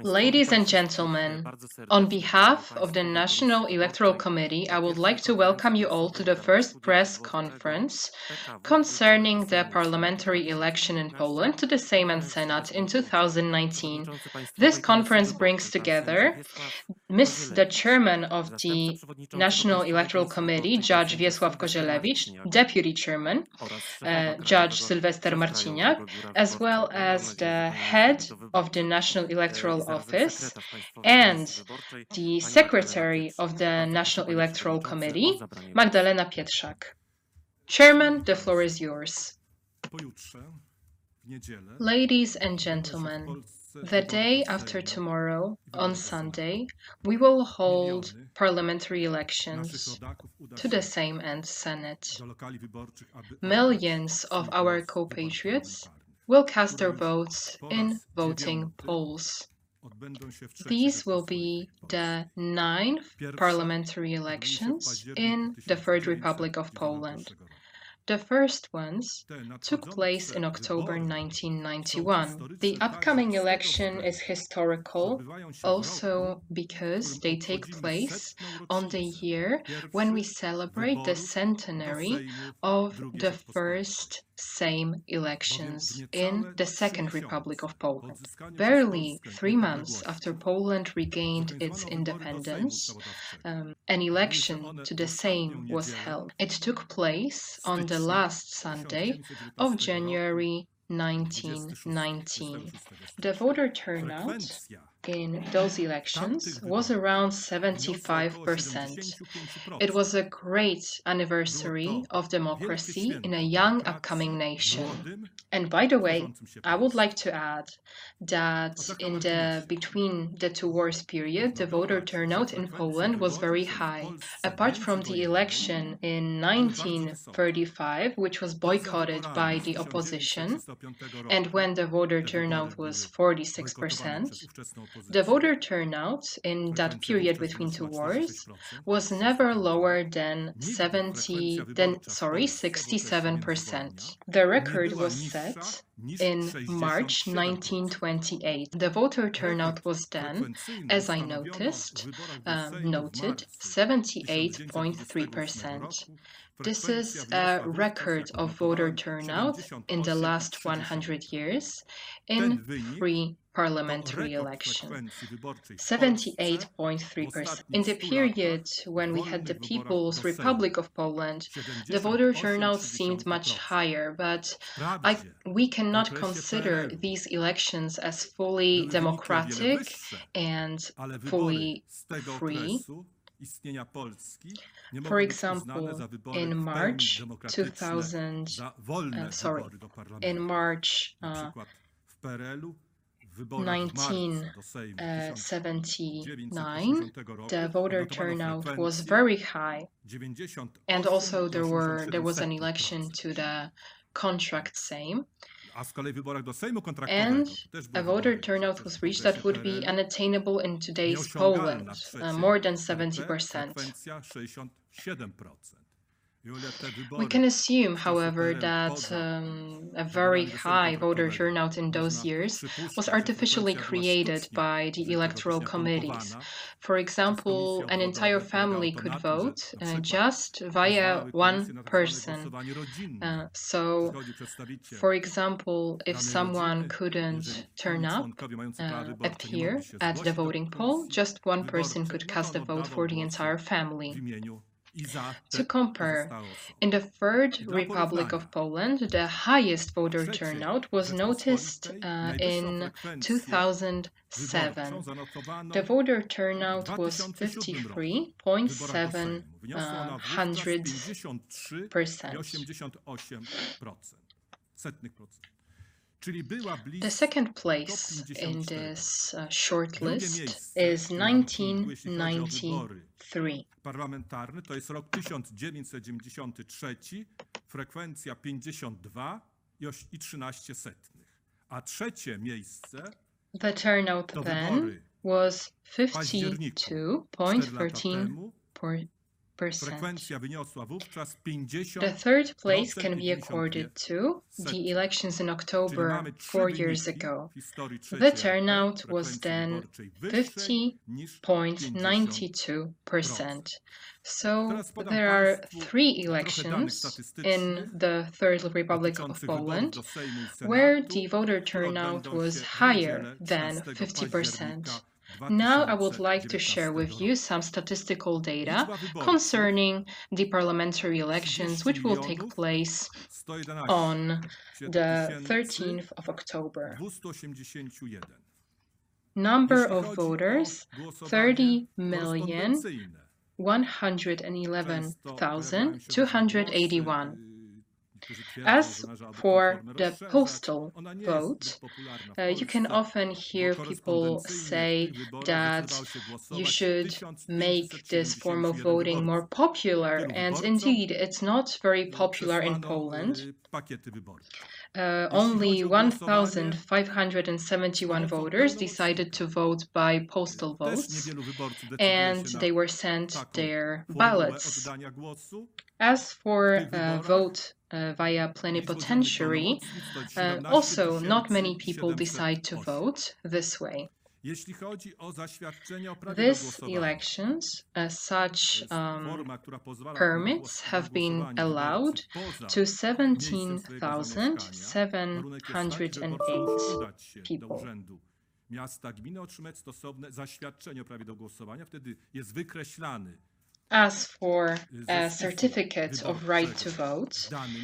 Ladies and gentlemen, on behalf of the National Electoral Committee, I would like to welcome you all to the first press conference concerning the parliamentary election in Poland to the Sejm and Senat in 2019. This conference brings together the chairman of the National Electoral Committee, Judge Wiesław Kozielewicz, Deputy Chairman, Judge Sylwester Marciniak, as well as the head of the National Electoral Office and the Secretary of the National Electoral Committee, Magdalena Pietrzak. Chairman, the floor is yours. Ladies and gentlemen, the day after tomorrow, on Sunday, we will hold parliamentary elections to the Sejm and Senate. Millions of our compatriots will cast their votes in voting polls. These will be the 9th parliamentary elections in the Third Republic of Poland. The first ones took place in October 1991. The upcoming election is historical also because they take place on the year when we celebrate the centenary of the first Sejm elections in the Second Republic of Poland. Barely 3 months after Poland regained its independence, an election to the Sejm was held. It took place on the last Sunday of January 1919. The voter turnout in those elections was around 75%. It was a great anniversary of democracy in a young upcoming nation. And by the way, I would like to add that in the between the two wars period, the voter turnout in Poland was very high. Apart from the election in 1935, which was boycotted by the opposition, and when the voter turnout was 46%, the voter turnout in that period between two wars was never lower than 67%. The record was set in March 1928. The voter turnout was then, as I noted, 78.3%. This is a record of voter turnout in the last 100 years in 3 parliamentary elections. 78.3%. In the period when we had the People's Republic of Poland, the voter turnout seemed much higher, but we cannot consider these elections as fully democratic and fully free. For example, in March 1979, the voter turnout was very high, and also there was an election to the contract Sejm, and a voter turnout was reached that would be unattainable in today's Poland, more than 70%. We can assume, however, that a very high voter turnout in those years was artificially created by the electoral committees. For example, an entire family could vote just via one person. So, for example, if someone couldn't turn up, appear at the voting poll, just one person could cast a vote for the entire family. To compare, in the Third Republic of Poland, the highest voter turnout was noticed in 2007. The voter turnout was 53.7%. The second place in this short list is 1993. Parlamentarny to jest rok 1993, frekwencja 52,13. A trzecie miejsce. The turnout then was 52.13%. Frekwencja wyniosła wówczas The third place 50% can i be accorded to the elections in Czyli October mamy 3 4 years wyniki ago. w historii The III RP, turnout was frekwencji then wyborczej wyższej niż 50%. 50.92%. So Teraz podam there are Państwu three trochę danych elections statystycznych in the Third Republic of dotyczących wyborów Poland do Sejmu i where Senatu, the voter które turnout odbędą was się w higher niedzielę than 13 50%. października Now I would like to 2019 share with you roku. some statistical data Liczba wyborców concerning the parliamentary elections 30 which will take place 111 on the 13th of October. 281. Number Jeśli of chodzi voters, o głosowanie 30,111,281. często pojawiają się różne głosy. Niektórzy twierdzą, As że należałoby tę for formę the rozszerzać. postal Ona nie jest vote, zbyt popularna w you can Polsce, often bo hear people korespondencyjnie w say tych wyborach that zdecydowało się you głosować should make this form of 1571 voting more wyborców. popular, Tylu and wyborcom indeed, it's not very popular in przesłano Poland. pakiety wyborcze. Only chodzi o głosowanie 1,571 z pomocą voters decided to vote by postal Też votes, niewielu wyborców decyduje and się na they were sent taką their formułę ballots. oddania głosu. As for W tych wyborach vote via liczba plenipotentiary, pełnomocnictw to 17 also not many people 708. decide to vote this way. Jeśli chodzi o zaświadczenie o prawie do This głosowania, elections, to such jest forma, która pozwala permits na have been głosowanie allowed wyborcy to poza miejscem swojego zamieszkania. Warunek jest taki, że wyborca musi 17,708 udać się do people. urzędu miasta, gminy, otrzymać stosowne zaświadczenie o prawie do głosowania. Wtedy jest wykreślany As for a ze spisu certificate of right to wyborczego vote, w danej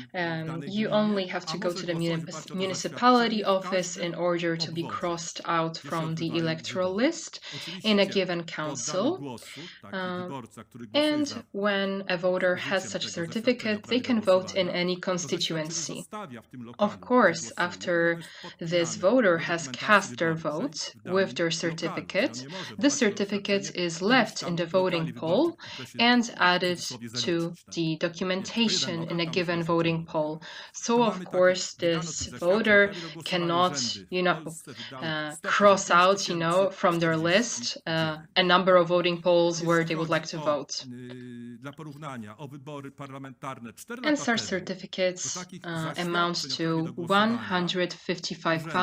you gminie, only have a to go może to the głosować w oparciu o to municipality zaświadczenie w office każdym in order to be obwodzie, crossed out gdzie się from the odbywają electoral wybory. list Oczywiście in a given po oddaniu council. głosu taki wyborca, który głosuje And za when a voter has użyciem such tego certificate, zaświadczenia o they prawie do can vote in głosowania, any to zaświadczenie constituency. zostawia w tym lokalu, Of gdzie course, głosuje, after ono jest this podpinane voter do has dokumentacji cast their wyborczej vote w with danym their lokalu. certificate, On nie może the takie certificate doświadczenie is ileś left tam in the lokali voting wyborczych poll w okresie, and w added cudzysłowie, to zaliczyć. Tak? the Nie, to documentation jeden in lokal, a tam given musi być voting drugi poll. lokal. So To of mamy takie, course wydano this tych zaświadczeń o voter prawie do głosowania cannot, urzędy you w know, Polsce wydały cross 155 out, you know, from their list 039. a number of voting polls where Jeśli they would chodzi like to o, vote. dla porównania, o wybory parlamentarne 4 And lata such temu, certificates to takich amounts zaświadczeń o prawie to do głosowania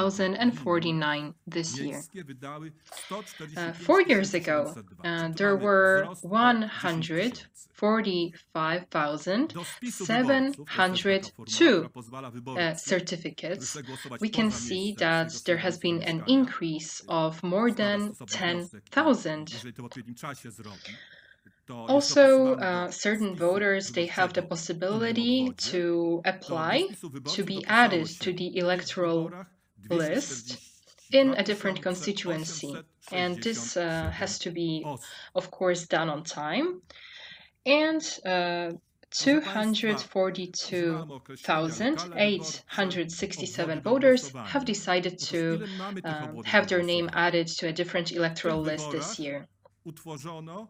155,049 this year. miejskie wydały 4 years 145 ago, 702. Czyli tu there mamy were wzrost o 10 000. Do spisu wyborców, to jest też taka formuła, 45,702 która pozwala wyborcy, który certificates. chce głosować We can poza see miejscem that swojego there has stałego been an zamieszkania, increase of more składa than stosowny wniosek i 10,000. jeżeli to w odpowiednim czasie zrobi, to jest Also, dopisywany do certain spisu voters, they have the wyborczego w innym possibility obwodzie. to Do apply spisu to wyborców be dopisało added się to the w tych electoral wyborach list in a 242 different constituency. And this has to be, osób. of course, done on time. And Proszę Państwa, używamy określenia lokale wyborcze, 202,867 obwody do voters głosowania. have decided Otóż to ile mamy tych obwodów have do their name głosowania? added to a different W tych electoral list this wyborach year. utworzono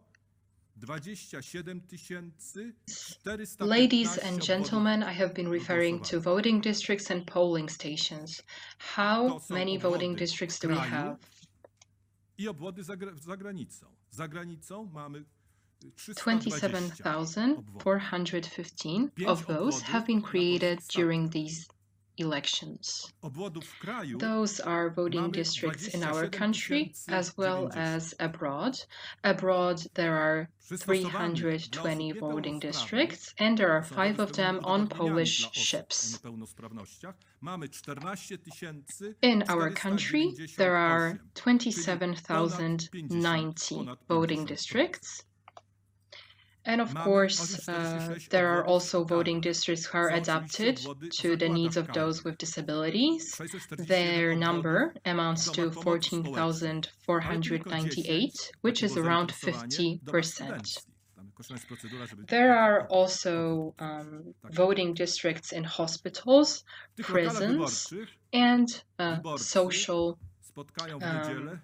27 415 Ladies and obwodów gentlemen, I have been do referring to głosowania. voting districts and polling stations. How To są many obwody voting districts w do we kraju have? I obwody za granicą. Za granicą mamy 320 obwodów. 27,415 of those have been created during these elections. Obwodów w kraju Those are voting mamy districts in our 27 country as well 090. as abroad. Abroad, there are Przystosowanych dla 320 osób voting niepełnosprawnych, districts, and there are są 5 of them on udowodnieniami Polish dla osób o ships. niepełnosprawnościach. Mamy 14 In our country, there are 498, 27,090 voting districts. And of Mamy course, 46 there are obwodów also voting szpitalnych. districts who are Są oczywiście adapted obwody w to the zakładach needs of those karnych. with disabilities. 641 Their obwodów number amounts w to domach pomocy społecznej, ale tylko 14,498, 10 which takie is było around zainteresowanie w domach 50%. studenckich. Tam kosztowna jest procedura, żeby There are taki also taki voting districts in hospitals, w tych lokalach prisons, wyborczych and wyborcy social spotkają w niedzielę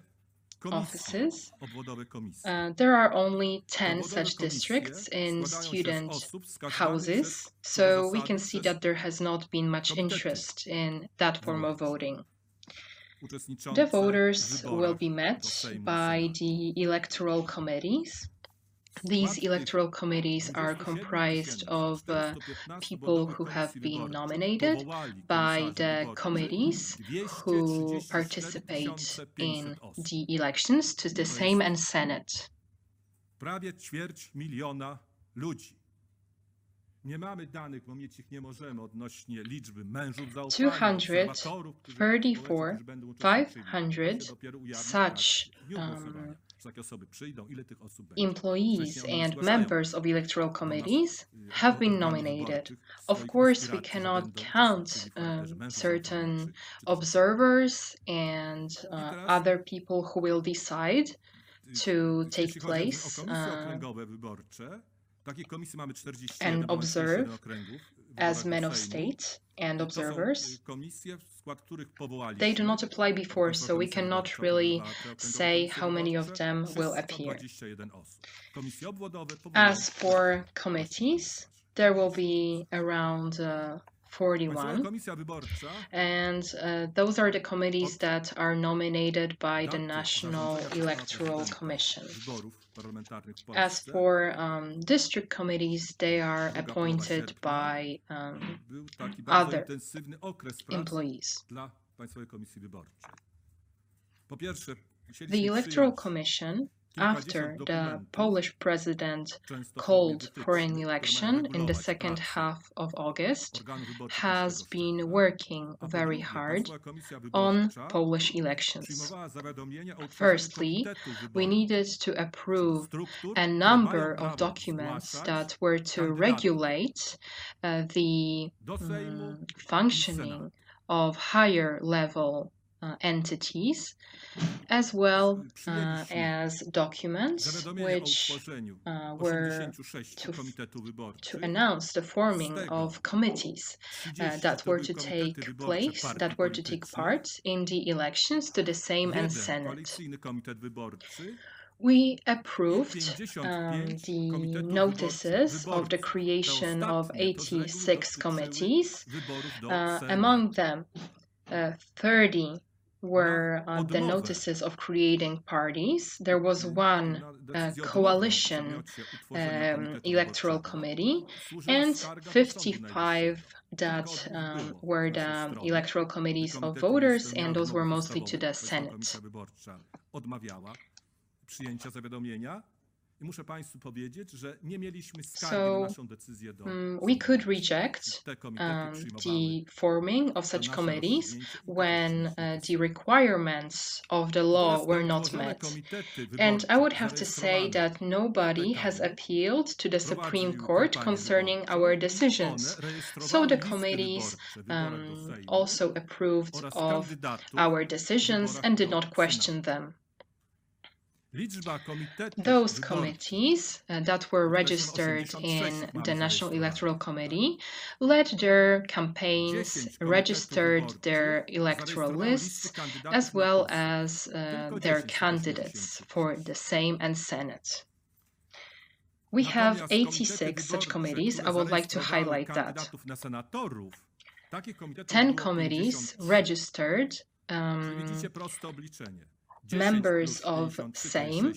komisje, offices. obwodowe komisje. There are only 10 Obwodowe such komisje districts in składają się z student osób wskazanych houses, przez so we zasady can see przez that there has not been much komitety interest in that form of wyborcze, voting. uczestniczące The w voters will wyborach be do met Sejmu i by Senatu. the electoral committees. These electoral committees are comprised of people who have been nominated by the committees who participate in the elections to the Sejm and Senate. Prawie ćwierć miliona ludzi. Nie mamy danych, bo mieć ich nie możemy, odnośnie liczby mężów zaufania, obserwatorów, którzy będą uczestniczyli. 500 such employees and members of electoral committees have been nominated. Of course, we cannot count certain observers and other people who will decide to take place and observe as men of state and observers. They do not apply before, so we cannot really say how many of them will appear. As for committees, there will be around 41, and those are the committees that are nominated by the National Electoral Commission. As for district committees, they are appointed by other employees. The Electoral Commission, after the Polish president called for an election in the second half of August, has been working very hard on Polish elections. Firstly, we needed to approve a number of documents that were to regulate the functioning of higher level entities, as well as documents which were to announce the forming of committees that were to take place, that were to take part in the elections to the Sejm and Senate. We approved the notices of the creation of 86 committees. Among them, 30 were the notices of creating parties. There was one coalition electoral committee, and 55 that were the electoral committees of voters, and those were mostly to the Senate. So we could reject the forming of such committees when the requirements of the law were not met. And I would have to say that nobody has appealed to the Supreme Court concerning our decisions. So the committees also approved of our decisions and did not question them. Those committees that were registered in the National Electoral Committee led their campaigns, registered their electoral lists, as well as their candidates for the Sejm and Senate. We have 86 such committees. I would like to highlight that. 10 committees registered members of Sejm,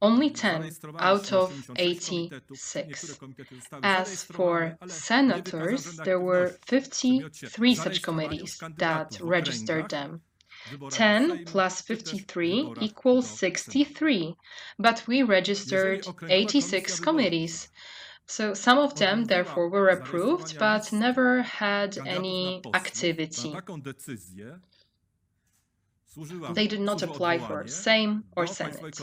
only 10 out of 86. As for senators, there were 53 such committees that registered them. 10 plus 53 equals 63, but we registered 86 committees. So some of them, therefore, were approved, but never had any activity. They did not apply for Sejm or Senate.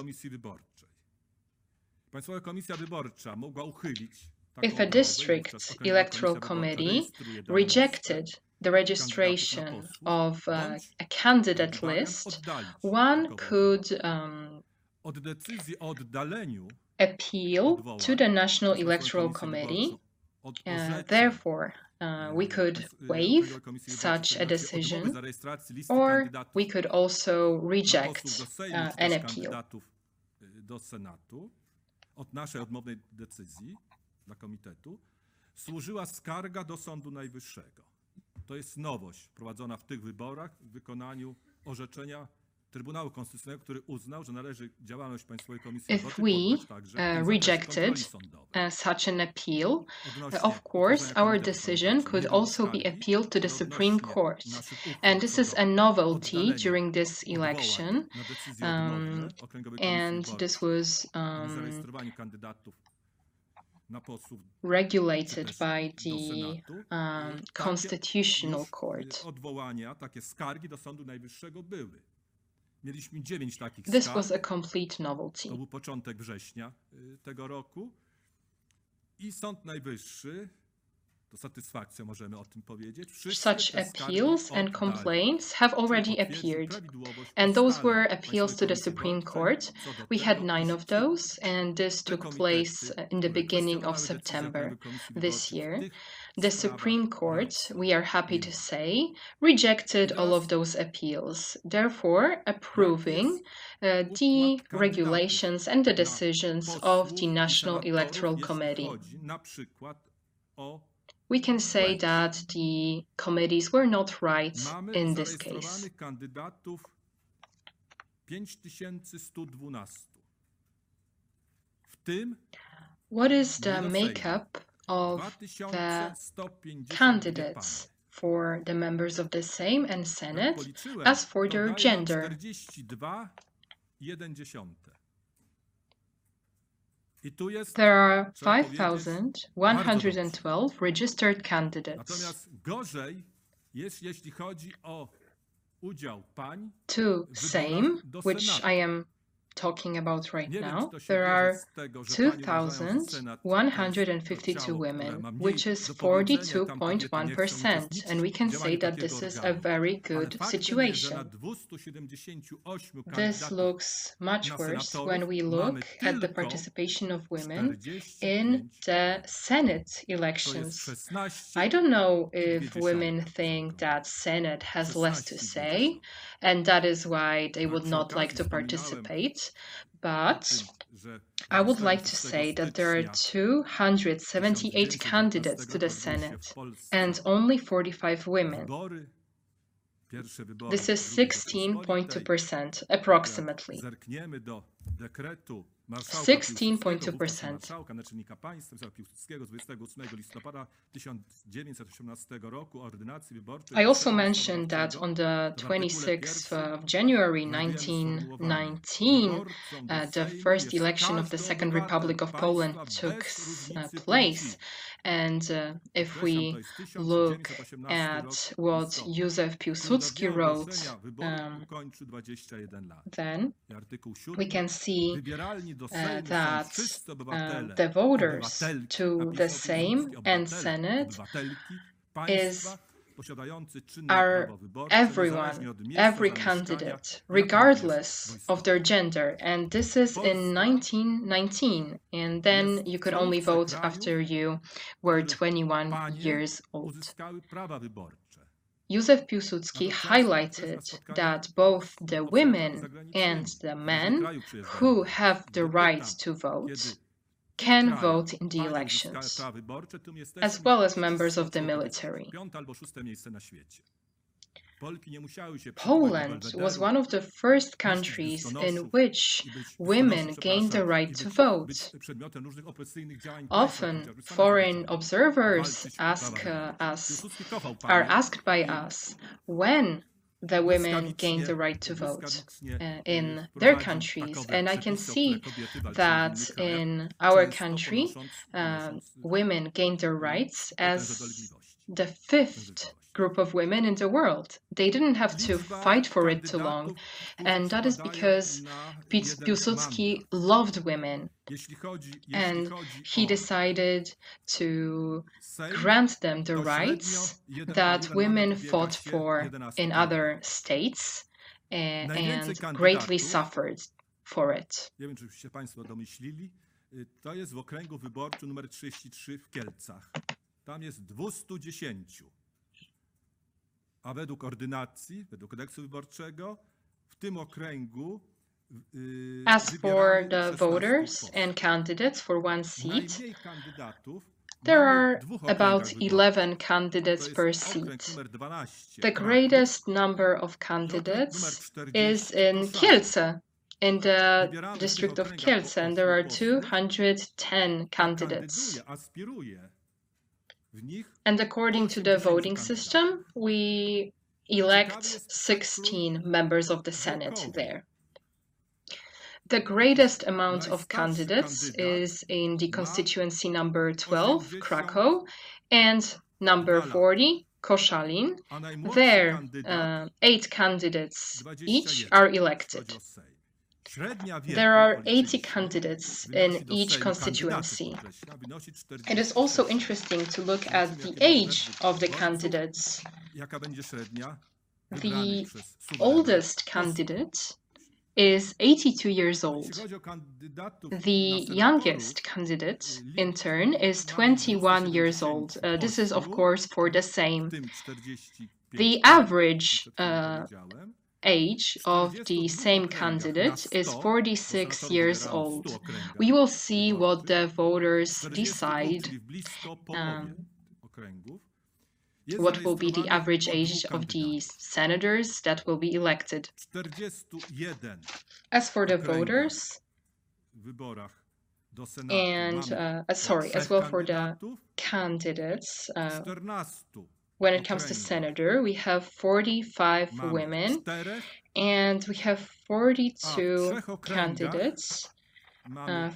If a district electoral committee rejected the registration of a candidate list, one could appeal to the National Electoral Committee. Therefore, we could waive such a decision, or we could also reject an appeal. Od naszej odmownej decyzji dla komitetu służyła skarga do Sądu Najwyższego. To jest nowość wprowadzona w tych wyborach w wykonaniu orzeczenia Trybunału Konstytucyjnego, który uznał, że należy działalność Państwowej Komisji If Wyborczej we poddać także w tym zakresie rejected kontroli sądowej. such an appeal, Odnośnie of course, utworzenia our Komitetu decision Komitecie could nie było also be skargi, appealed to the ale Supreme odnośnie Court. naszych uchwał And this co is do a novelty oddalenia during this odwołań election. na decyzje odmowne Okręgowej Komisji And this Wyborczej was o niezarejestrowaniu kandydatów na posłów czy regulated też by do the Senatu. Constitutional Już Court. odwołania, takie skargi do Sądu Najwyższego były. Mieliśmy 9 takich This skarg. was a complete novelty. To był początek września tego roku. I Sąd Najwyższy, to satysfakcją możemy o tym powiedzieć, Such appeals and complaints have already appeared, and those were appeals to the Supreme Court. We had 9 of those, and this took place in the beginning of September this year. The Supreme Court, we are happy to say, rejected all of those appeals, therefore approving the regulations and the decisions of the National Electoral Committee. We can say that the committees were not right in this case. Kandydatów 5112. W tym what is the makeup of the candidates for the members of the Sejm and Senate as for their gender? 42,1. There are 5,112 registered candidates. Natomiast gorzej jest, jeśli chodzi o udział pań to Sejm, which I am talking about right now. There are 2,152 women, which is 42.1%, and we can say that this is a very good situation. This looks much worse when we look at the participation of women in the Senate elections. I don't know if women think that Senate has less to say, and that is why they would not like to participate. But I would like to say that there are 278 candidates to the Senate and only 45 women. This is 16.2% approximately. 16.2%. I also mentioned that on the 26th of January 1919, the first election of the Second Republic of Poland took place. And if we look at what Józef Piłsudski wrote, then we can see that the voters to the Sejm and Senate are everyone, every candidate, regardless of their gender. And this is in 1919. And then you could only vote after you were 21 years old. Józef Piłsudski highlighted that both the women and the men who have the right to vote can vote in the elections, as well as members of the military. Poland was one of the first countries in which women gained the right to vote. Often, foreign observers are asked by us when the women gained the right to vote in their countries. And I can see that in our country, women gained their rights as the 5th group of women in the world. They didn't have to fight for it too long, and that is because Piłsudski loved women, and he decided to grant them the rights that women fought for in other states and greatly suffered for it. Nie wiem, czy się Państwo domyślili, to jest w okręgu wyborczym numer 33 w Kielcach. Tam jest 210. A według ordynacji, według kodeksu wyborczego, w tym okręgu as for the voters and candidates for one seat, there are about 11 candidates per seat. The greatest number of candidates is in Kielce, in the district of Kielce, and there are 210 candidates. And according to the voting system, we elect 16 members of the Senate there. The greatest amount of candidates is in the constituency number 12, Krakow, and number 40, Koszalin. There, 8 candidates each are elected. There are 80 candidates in each constituency. It is also interesting to look at the age of the candidates. The oldest candidate is 82 years old. The youngest candidate, in turn, is 21 years old. This is, of course, for the Sejm. The average age of the same candidate is 46 years old. We will see what the voters decide. What will be the average age of the senators that will be elected. As for the voters, and as well for the candidates, when it comes to senator, we have 45 women, and we have 42 candidates,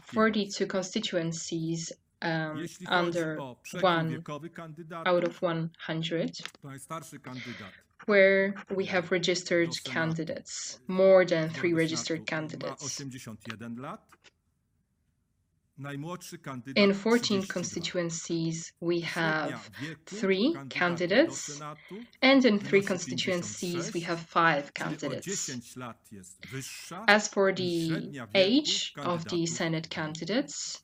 42 constituencies under 1 out of 100, where we have registered candidates, more than 3 registered candidates. In 14 constituencies, we have 3 candidates, and in 3 constituencies, we have 5 candidates. As for the age of the Senate candidates,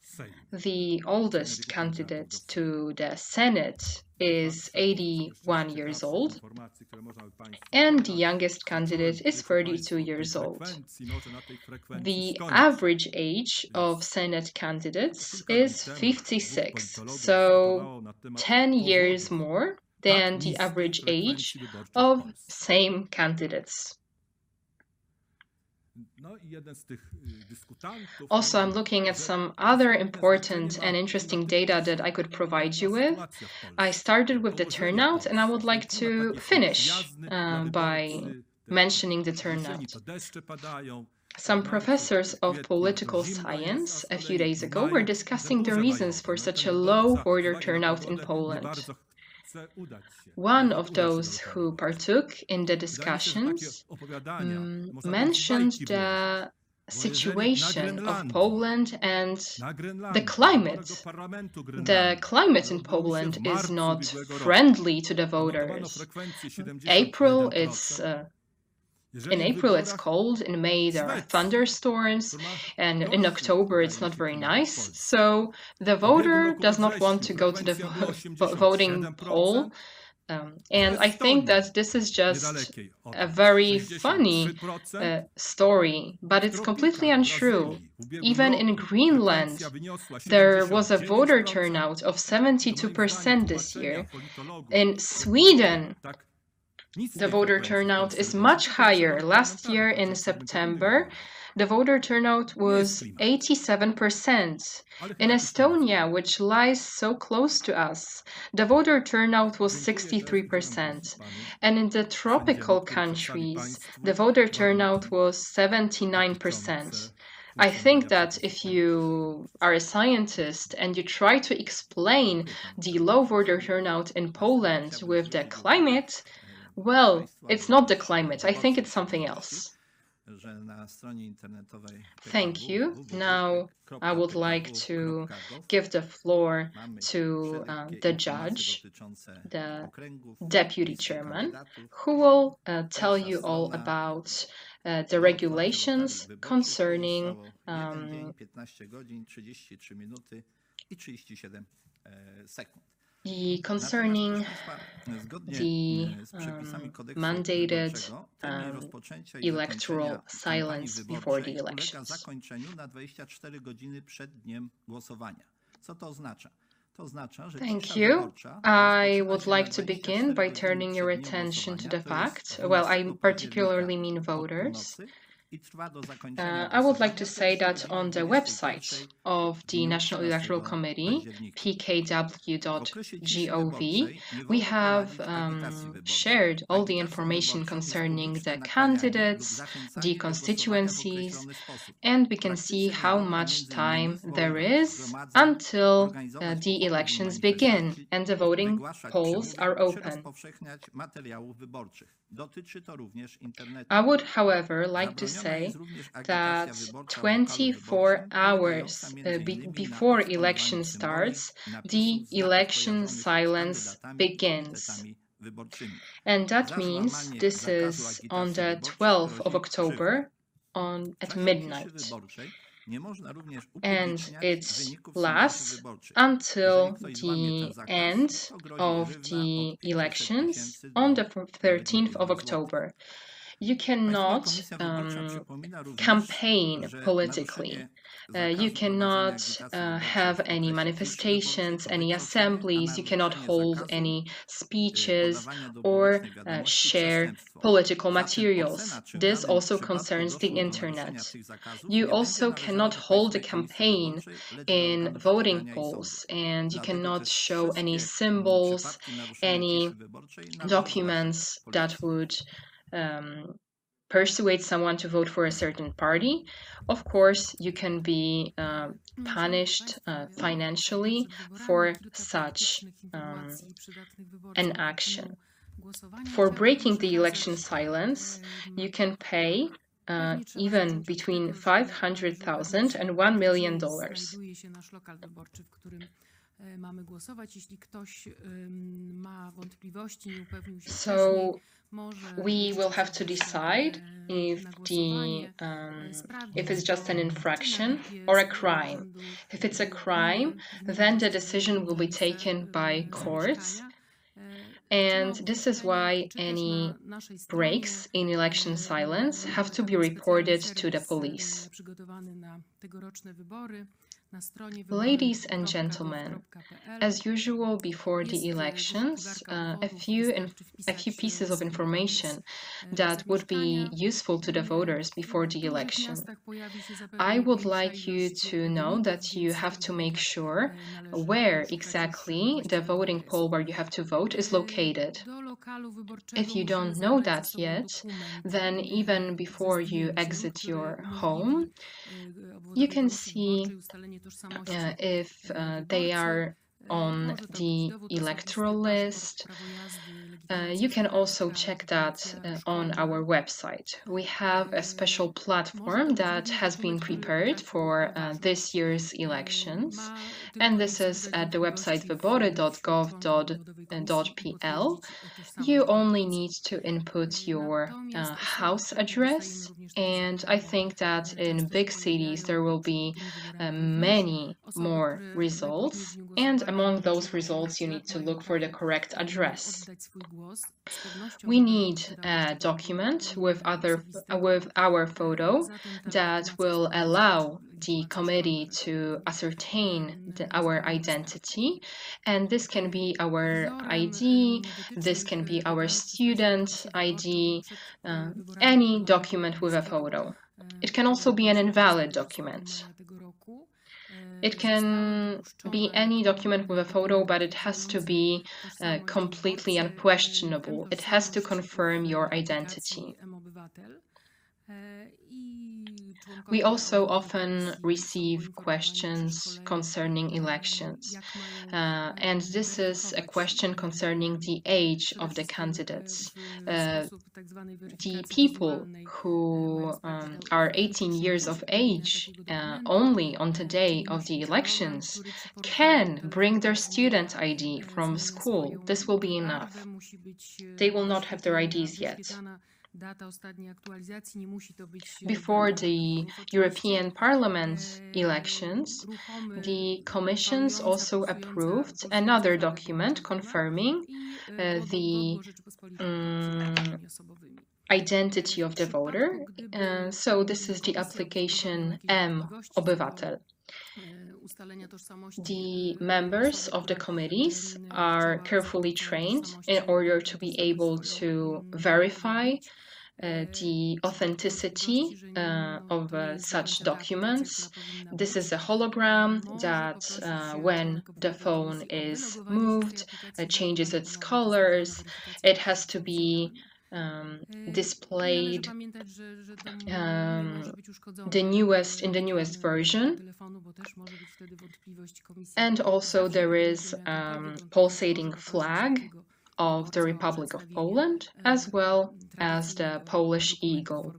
the oldest candidate to the Senate is 81 years old, and the youngest candidate is 32 years old. The average age of Senate candidates is 56, so 10 years more than the average age of Sejm candidates. Also, I'm looking at some other important and interesting data that I could provide you with. I started with the turnout, and I would like to finish by mentioning the turnout. Some professors of political science a few days ago were discussing the reasons for such a low voter turnout in Poland. One of those who partook in the discussions mentioned the situation of Poland and the climate. The climate in Poland is not friendly to the voters. In April, it's cold. In May, there are thunderstorms. And in October, it's not very nice. So the voter does not want to go to the voting poll. And I think that this is just a very funny story, but it's completely untrue. Even in Greenland, there was a voter turnout of 72% this year. In Sweden, the voter turnout is much higher. Last year in September, the voter turnout was 87%. In Estonia, which lies so close to us, the voter turnout was 63%. And in the tropical countries, the voter turnout was 79%. I think that if you are a scientist and you try to explain the low voter turnout in Poland with the climate, well, it's not the climate. I think it's something else. Thank you. Now I would like to give the floor to the judge, the deputy chairman, who will tell you all about the regulations concerning concerning the mandated electoral silence before the elections. Co to oznacza? Thank you. I would like to begin by turning your attention to the fact, well, I particularly mean voters. I would like to say that on the website of the National Electoral Committee, pkw.gov, we have shared all the information concerning the candidates, the constituencies, and we can see how much time there is until the elections begin and the voting polls are open. I would, however, like to say that 24 hours before election starts, the election silence begins. And that means this is on the 12th of October at midnight. And it lasts until the end of the elections on the 13th of October. You cannot campaign politically. You cannot have any manifestations, any assemblies. You cannot hold any speeches or share political materials. This also concerns the internet. You also cannot hold a campaign in voting polls, and you cannot show any symbols, any documents that would persuade someone to vote for a certain party. Of course, you can be punished financially for such an action. For breaking the election silence, you can pay even between $500,000 and $1 million. So we will have to decide if it's just an infraction or a crime. If it's a crime, then the decision will be taken by courts. And this is why any breaks in election silence have to be reported to the police. Ladies and gentlemen, as usual before the elections, a few pieces of information that would be useful to the voters before the election. I would like you to know that you have to make sure where exactly the voting poll where you have to vote is located. If you don't know that yet, then even before you exit your home, you can see if they are on the electoral list. You can also check that on our website. We have a special platform that has been prepared for this year's elections, and this is at the website wybory.gov.pl. You only need to input your house address, and I think that in big cities there will be many more results, and among those results you need to look for the correct address. We need a document with our photo that will allow the committee to ascertain our identity, and this can be our ID, this can be our student ID, any document with a photo. It can also be an invalid document. It can be any document with a photo, but it has to be completely unquestionable. It has to confirm your identity. We also often receive questions concerning elections, and this is a question concerning the age of the candidates. The people who are 18 years of age only on the day of the elections can bring their student ID from school. This will be enough. They will not have their IDs yet. Before the European Parliament elections, the commissions also approved another document confirming the identity of the voter. So this is the application M-Obywatel. The members of the committees are carefully trained in order to be able to verify the authenticity of such documents. This is a hologram that when the phone is moved, changes its colors. It has to be displayed in the newest version. And also there is pulsating flag of the Republic of Poland, as well as the Polish eagle.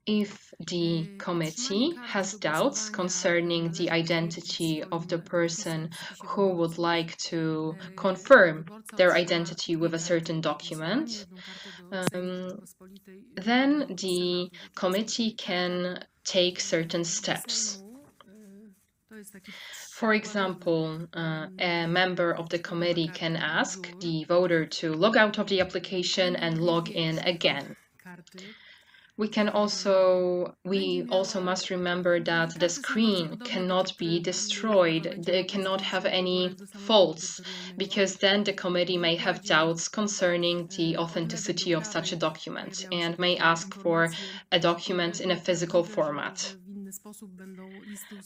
If the committee has doubts concerning the identity of the person who would like to confirm their identity with a certain document, then the committee can take certain steps. For example, a member of the committee can ask the voter to log out of the application and log in again. We also must remember that the screen cannot be destroyed. It cannot have any faults, because then the committee may have doubts concerning the authenticity of such a document and may ask for a document in a physical format.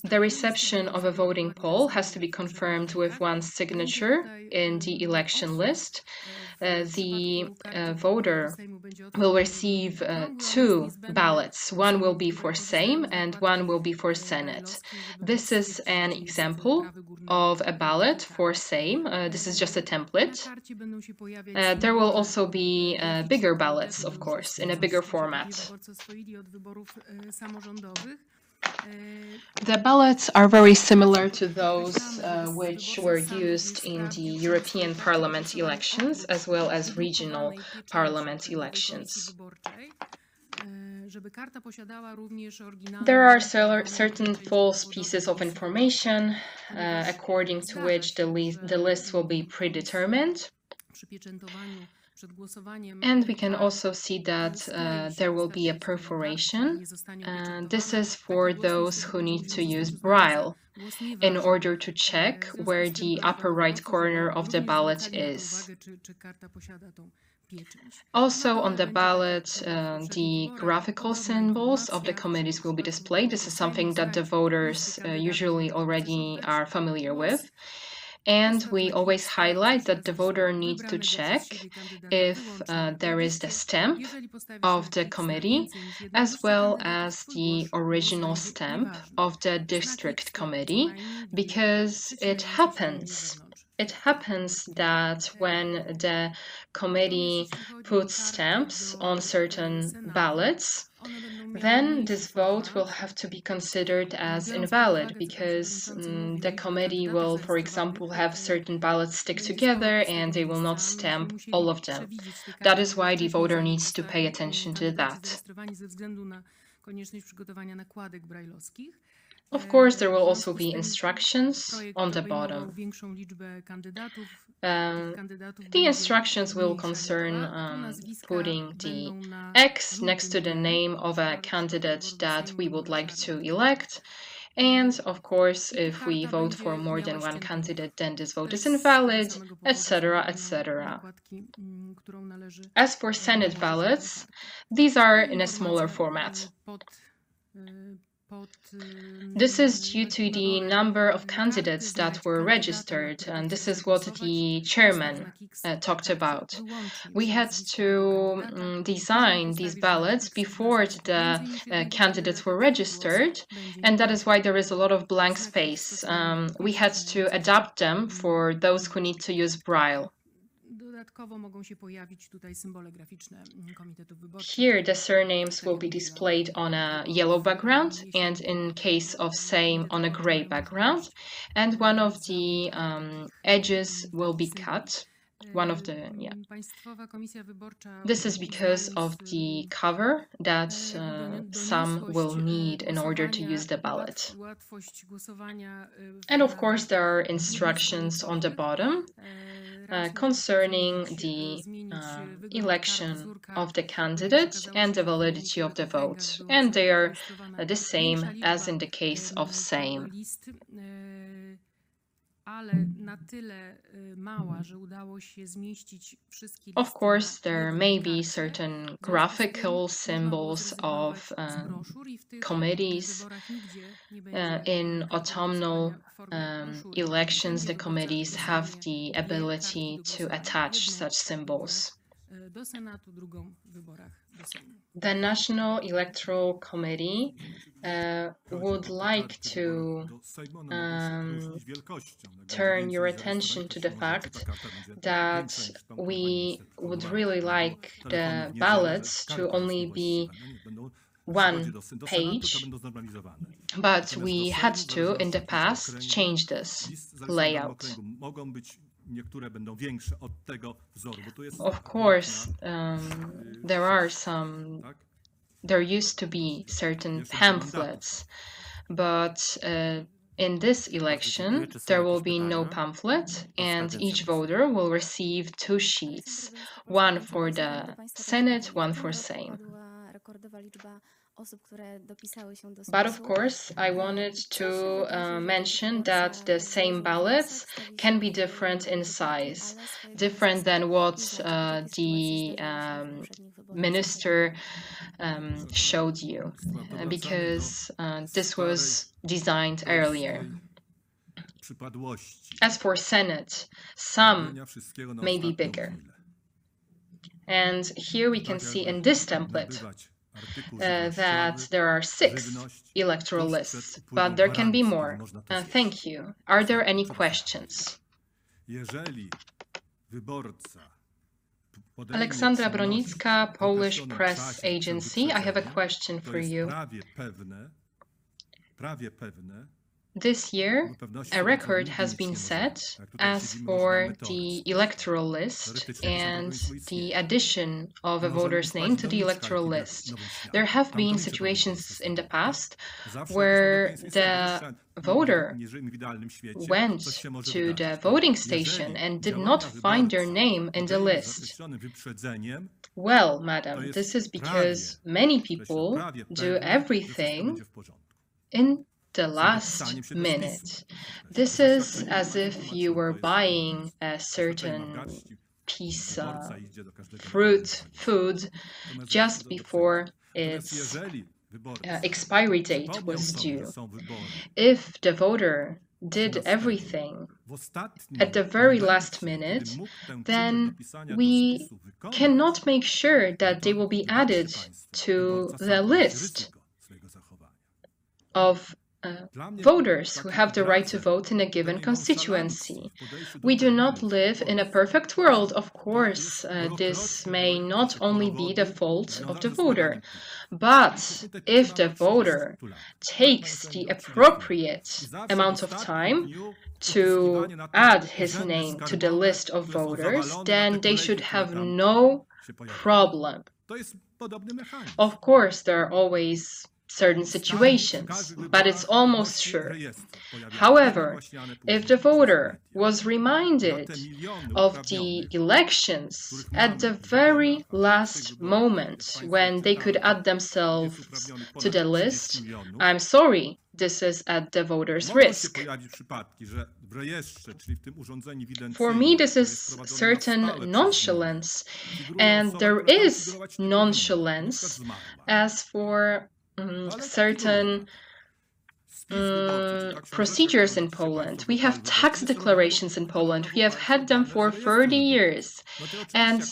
The reception of a voting poll has to be confirmed with one's signature in the election list. The voter will receive two ballots. One will be for Sejm and one will be for Senate. This is an example of a ballot for Sejm. This is just a template. There will also be bigger ballots, of course, in a bigger format. The ballots are very similar to those which were used in the European Parliament elections, as well as regional parliament elections. There are certain false pieces of information according to which the list will be predetermined. And we can also see that there will be a perforation. This is for those who need to use Braille in order to check where the upper right corner of the ballot is. Also on the ballot, the graphical symbols of the committees will be displayed. This is something that the voters usually already are familiar with. And we always highlight that the voter needs to check if there is the stamp of the committee, as well as the original stamp of the district committee, because it happens that when the committee puts stamps on certain ballots, then this vote will have to be considered as invalid, because the committee will, for example, have certain ballots stick together and they will not stamp all of them. That is why the voter needs to pay attention to that. Of course, there will also be instructions on the bottom. The instructions will concern putting the X next to the name of a candidate that we would like to elect. And of course, if we vote for more than one candidate, then this vote is invalid, etc., etc. As for Senate ballots, these are in a smaller format. This is due to the number of candidates that were registered, and this is what the chairman talked about. We had to design these ballots before the candidates were registered, and that is why there is a lot of blank space. We had to adapt them for those who need to use Braille. Here the surnames will be displayed on a yellow background, and in case of Sejm on a gray background, and one of the edges will be cut one of the, This is because of the cover that some will need in order to use the ballot. And of course, there are instructions on the bottom concerning the election of the candidate and the validity of the vote. And they are the same as in the case of Sejm. Of course, there may be certain graphical symbols of committees. In autumnal elections, the committees have the ability to attach such symbols. The National Electoral Committee would like to turn your attention to the fact that we would really like the ballots to only be one page, but we had to, in the past, change this layout. Of course, there used to be certain pamphlets, but in this election, there will be no pamphlet, and each voter will receive 2 sheets, one for the Senate, one for Sejm. But of course, I wanted to mention that the same ballots can be different in size, different than what the minister showed you, because this was designed earlier. As for Senate, some may be bigger. And here we can see in this template that there are 6 electoral lists, but there can be more. Thank you. Are there any questions? Alexandra Bronicka, Polish Press Agency. I have a question for you. This year, a record has been set as for the electoral list and the addition of a voter's name to the electoral list. There have been situations in the past where the voter went to the voting station and did not find their name in the list. Well, madam, this is because many people do everything in the last minute. This is as if you were buying a certain piece of food just before its expiry date was due. If the voter did everything at the very last minute, then we cannot make sure that they will be added to the list of voters who have the right to vote in a given constituency. We do not live in a perfect world, of course. This may not only be the fault of the voter, but if the voter takes the appropriate amount of time to add his name to the list of voters, then they should have no problem. Of course, there are always certain situations, but it's almost sure. However, if the voter was reminded of the elections at the very last moment when they could add themselves to the list, I'm sorry, this is at the voter's risk. For me, this is certain nonchalance, and there is nonchalance as for certain procedures in Poland. We have tax declarations in Poland. We have had them for 30 years. And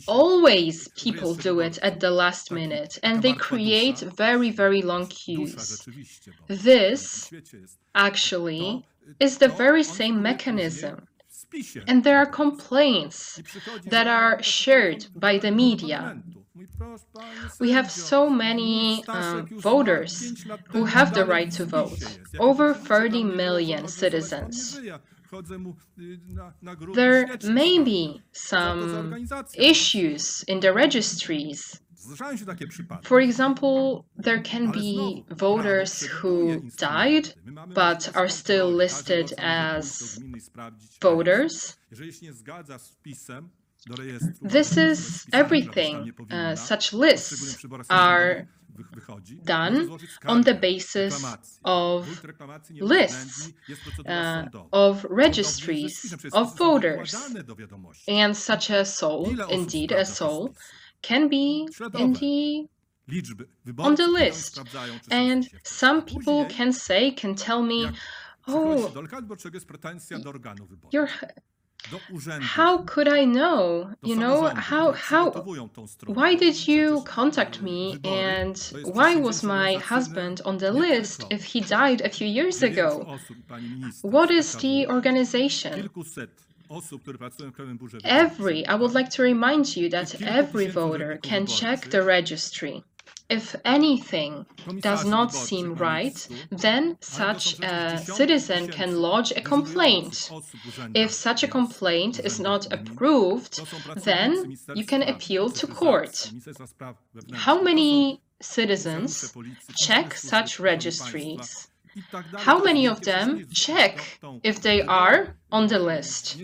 always people do it at the last minute. And they create very, very long queues. This actually is the very same mechanism. And there are complaints that are shared by the media. We have so many voters who have the right to vote, over 30 million citizens. There may be some issues in the registries. For example, there can be voters who died but are still listed as voters. This is everything. Such lists are done on the basis of lists, of registries of voters. And such a soul, indeed a soul, can be on the list. And some people can tell me, oh, how could I know? Why did you contact me, and why was my husband on the list if he died a few years ago? What is the organization? I would like to remind you that every voter can check the registry. If anything does not seem right, then such a citizen can lodge a complaint. If such a complaint is not approved, then you can appeal to court. How many citizens check such registries? How many of them check if they are on the list?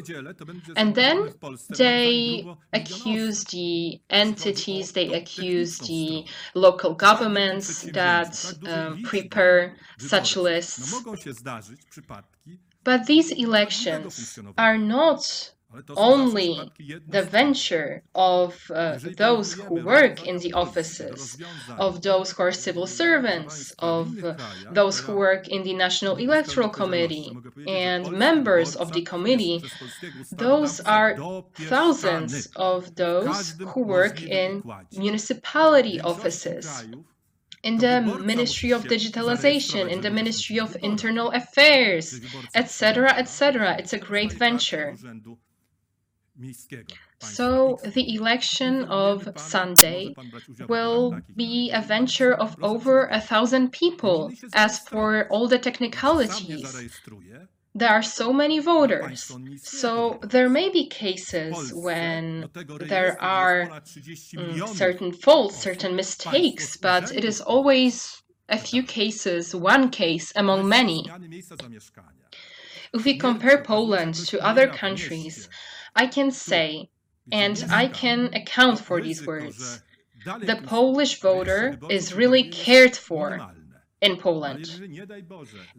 And then they accuse the entities, they accuse the local governments that prepare such lists. But these elections are not only the venture of those who work in the offices, of those who are civil servants, of those who work in the National Electoral Committee and members of the committee. Those are thousands of those who work in municipality offices, in the Ministry of Digitalization, in the Ministry of Internal Affairs, etc., etc. It's a great venture. So the election of Sunday will be a venture of over 1,000 people. As for all the technicalities, there are so many voters. So there may be cases when there are certain faults, certain mistakes, but it is always a few cases, one case among many. If we compare Poland to other countries, I can say, and I can account for these words, the Polish voter is really cared for in Poland.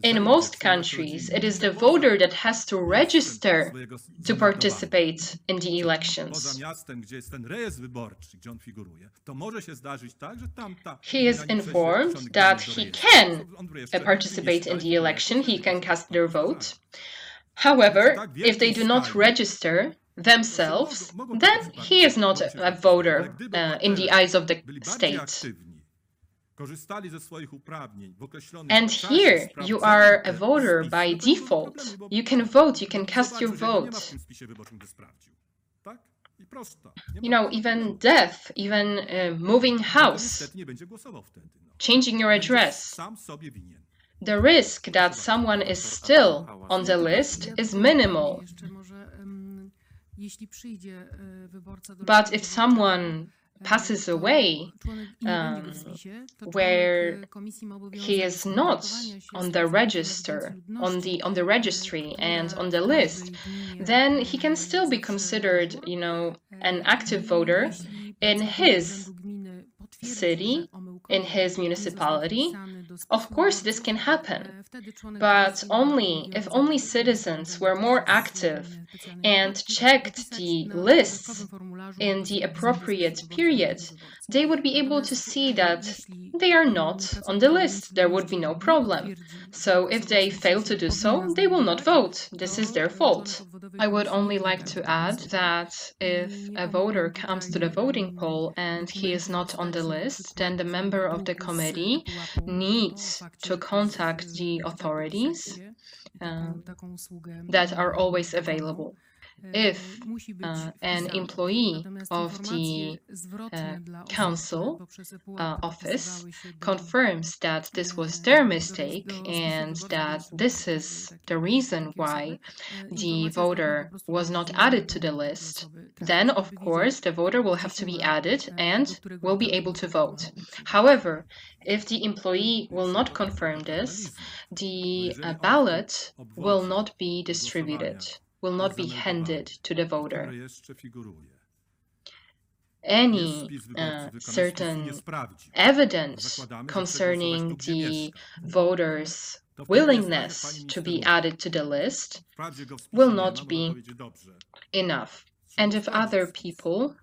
In most countries, it is the voter that has to register to participate in the elections. He is informed that he can participate in the election, he can cast their vote. However, if they do not register themselves, then he is not a voter in the eyes of the state. And here you are a voter by default. You can vote, you can cast your vote. Even death, even moving house, changing your address. The risk that someone is still on the list is minimal. But if someone passes away where he is not on the register, on the registry and on the list, then he can still be considered, an active voter in his city, in his municipality. Of course, this can happen, but if only citizens were more active and checked the lists in the appropriate period, they would be able to see that they are not on the list. There would be no problem. So if they fail to do so, they will not vote. This is their fault. I would only like to add that if a voter comes to the voting poll and he is not on the list, then the member of the committee needs to contact the authorities that are always available. If an employee of the council office confirms that this was their mistake and that this is the reason why the voter was not added to the list, then of course the voter will have to be added and will be able to vote. However, if the employee will not confirm this, the ballot will not be distributed, will not be handed to the voter. Any certain evidence concerning the voters' willingness to be added to the list will not be enough. And if other people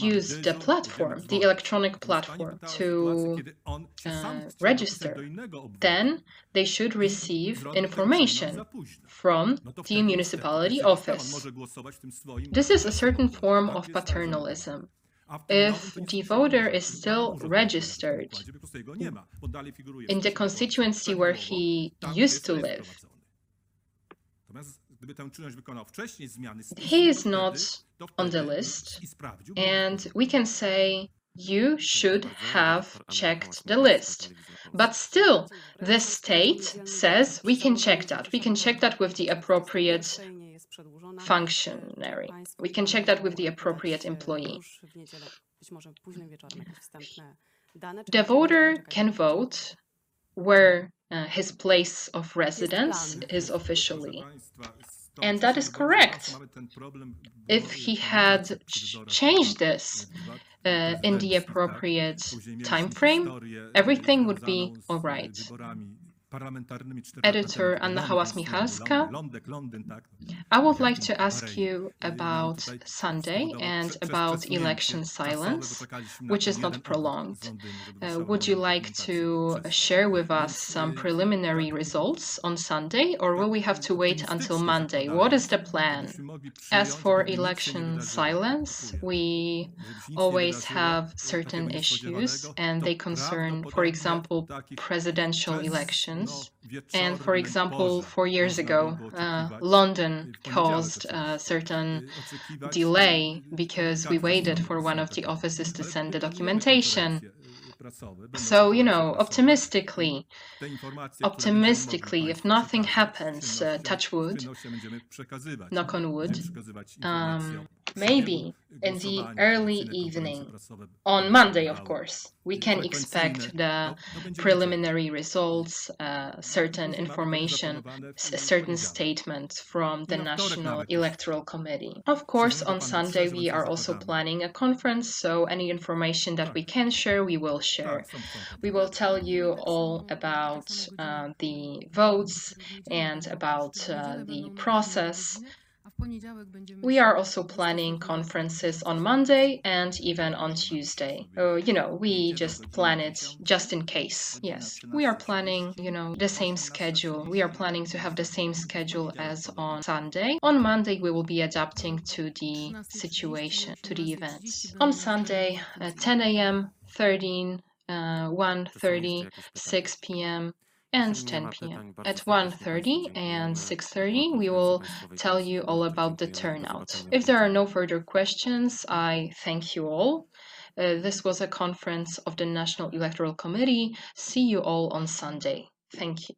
use the platform, the electronic platform, to register, then they should receive information from the municipality office. This is a certain form of paternalism. If the voter is still registered in the constituency where he used to live, he is not on the list, and we can say you should have checked the list. But still, the state says we can check that. We can check that with the appropriate functionary. We can check that with the appropriate employee. The voter can vote where his place of residence is officially. And that is correct. If he had changed this in the appropriate time frame, everything would be all right. Editor Anna Hałas-Michalska, I would like to ask you about Sunday and about election silence, which is not prolonged. Would you like to share with us some preliminary results on Sunday, or will we have to wait until Monday? What is the plan? As for election silence, we always have certain issues, and they concern, for example, presidential elections. And for example, 4 years ago, London caused a certain delay because we waited for one of the offices to send the documentation. So, optimistically, if nothing happens, touch wood, knock on wood, maybe in the early evening, on Monday, of course, we can expect the preliminary results, certain information, a certain statement from the National Electoral Committee. Of course, on Sunday, we are also planning a conference, so any information that we can share, we will share. We will tell you all about the votes and about the process. We are also planning conferences on Monday and even on Tuesday. We just plan it just in case. Yes, we are planning, the same schedule. We are planning to have the same schedule as on Sunday. On Monday, we will be adapting to the situation, to the events. On Sunday, 10 a.m., 13, 1:30, 6 p.m., and 10 p.m. At 1:30 and 6:30, we will tell you all about the turnout. If there are no further questions, I thank you all. This was a conference of the National Electoral Committee. See you all on Sunday. Thank you.